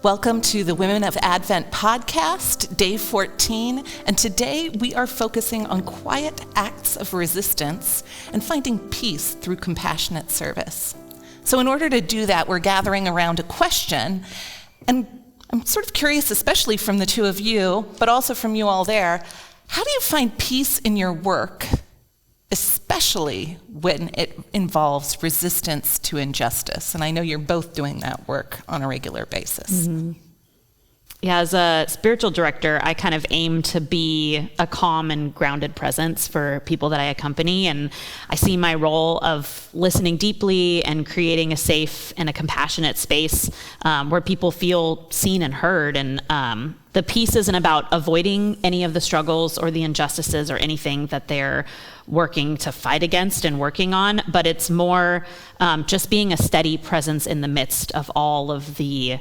Welcome to the Women of Advent podcast, day 14, and today we are focusing on quiet acts of resistance and finding peace through compassionate service. So in order to do that, we're gathering around a question, and I'm sort of curious, especially from the two of you, but also from you all there, how do you find peace in your work, especially when it involves resistance to injustice? And I know you're both doing that work on a regular basis. Mm-hmm. Yeah, as a spiritual director, I kind of aim to be a calm and grounded presence for people that I accompany. And I see my role of listening deeply and creating a safe and a compassionate space where people feel seen and heard. And the peace isn't about avoiding any of the struggles or the injustices or anything that they're working to fight against and working on, but it's more just being a steady presence in the midst of all of the,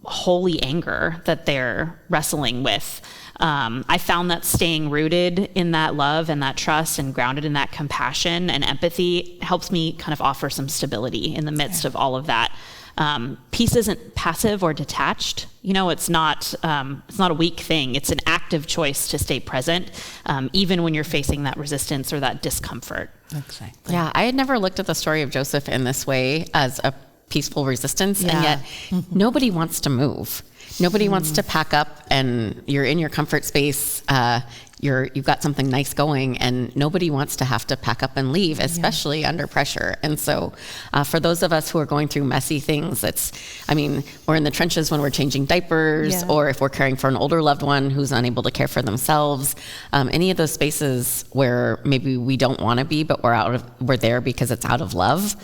holy anger that they're wrestling with. I found that staying rooted in that love and that trust and grounded in that compassion and empathy helps me kind of offer some stability in the midst of all of that. Peace isn't passive or detached. It's not a weak thing. It's an active choice to stay present, even when you're facing that resistance or that discomfort. Exactly. Yeah, I had never looked at the story of Joseph in this way as a peaceful resistance, and yet nobody wants to move. Nobody wants to pack up, and you're in your comfort space. You've got something nice going, and nobody wants to have to pack up and leave, especially under pressure. And so for those of us who are going through messy things, we're in the trenches when we're changing diapers, or if we're caring for an older loved one who's unable to care for themselves, any of those spaces where maybe we don't want to be, but we're there because it's out of love.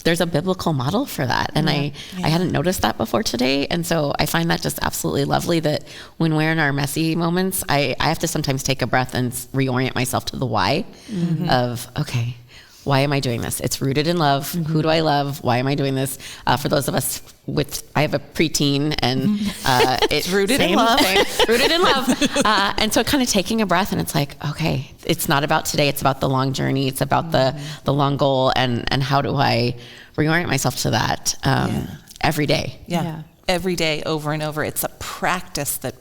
There's a biblical model for that. And I hadn't noticed that before today. And so I find that just absolutely lovely that when we're in our messy moments, I have to sometimes take a breath and reorient myself to the why of, okay, why am I doing this? It's rooted in love. Who do I love? Why am I doing this? For those of us I have a preteen, and it's rooted in love. Rooted in love. And so kind of taking a breath, and it's like, okay, it's not about today. It's about the long journey. It's about the long goal, and how do I reorient myself to that every day? Yeah, every day, over and over. It's a practice that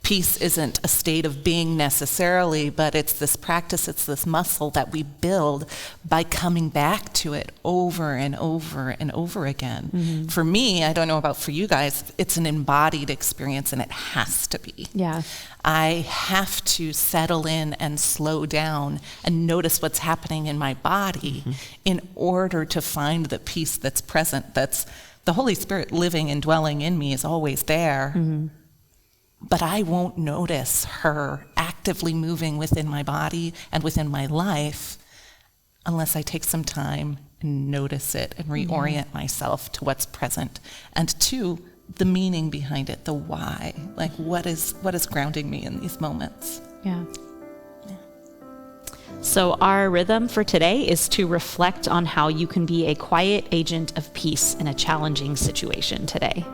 peace isn't a state of being necessarily, but it's this practice, it's this muscle that we build by coming back to it over and over and over again. For me, I don't know about for you guys, it's an embodied experience, and it has to be. Yeah. I have to settle in and slow down and notice what's happening in my body in order to find the peace that's present, that's the Holy Spirit living and dwelling in me is always there. But I won't notice her actively moving within my body and within my life unless I take some time and notice it and reorient myself to what's present and to the meaning behind it, the why. Like, what is grounding me in these moments? Yeah. So our rhythm for today is to reflect on how you can be a quiet agent of peace in a challenging situation today.